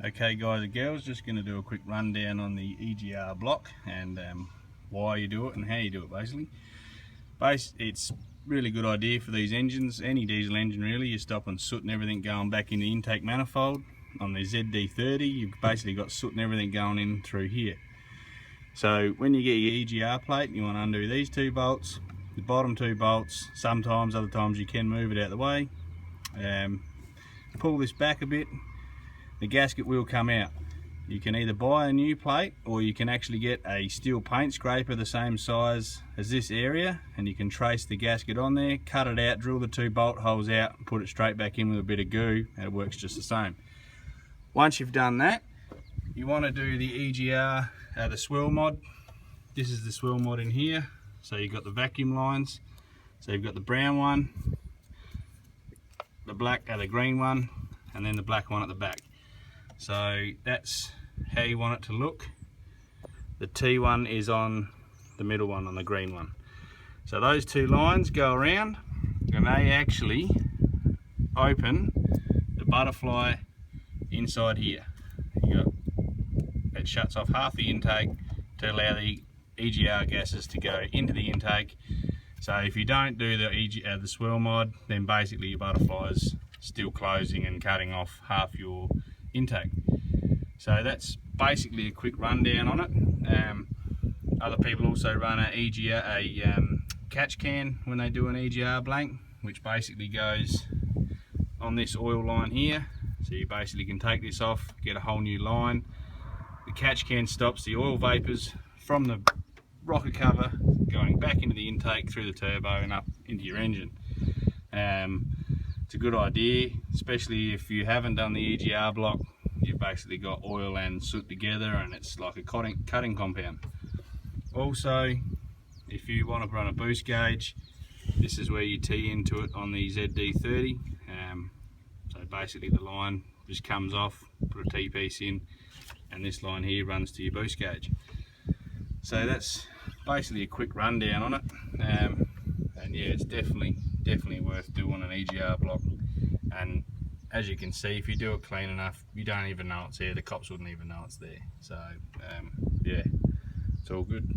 Okay guys and girls, just going to do a quick rundown on the EGR block and why you do it and how you do it basically. It's a really good idea for these engines, any diesel engine really. You're stopping soot and everything going back in the intake manifold. On the ZD30 you've basically got soot and everything going in through here. So when you get your EGR plate, you want to undo these two bolts, the bottom two bolts. Sometimes, other times you can move it out of the way. Pull this back a bit, the gasket will come out. You can either buy a new plate or you can actually get a steel paint scraper the same size as this area, and you can trace the gasket on there, cut it out, drill the two bolt holes out and put it straight back in with a bit of goo, and it works just the same. Once you've done that, you want to do the EGR, the Swirl mod. This is the Swirl mod in here. So you've got the vacuum lines, so you've got the brown one, the black, the green one, and then the black one at the back. So that's how you want it to look. The T one is on the middle one, on the green one. So those two lines go around and they actually open the butterfly inside here. It shuts off half the intake to allow the EGR gases to go into the intake. So if you don't do the Swirl mod, then basically your butterfly's still closing and cutting off half your intake. So that's basically a quick rundown on it. Other people also run a catch can when they do an EGR blank, which basically goes on this oil line here. So you basically can take this off, get a whole new line. The catch can stops the oil vapors from the rocker cover going back into the intake through the turbo and up into your engine. It's a good idea, especially if you haven't done the EGR block. You've basically got oil and soot together and it's like a cutting compound. Also, if you want to run a boost gauge, this is where you tee into it on the ZD30. So basically the line just comes off, put a T-piece in, and this line here runs to your boost gauge. So that's basically a quick rundown on it. And yeah, it's definitely worth doing an EGR block. And as you can see, if you do it clean enough, you don't even know it's there. The cops wouldn't even know it's there. So yeah, it's all good.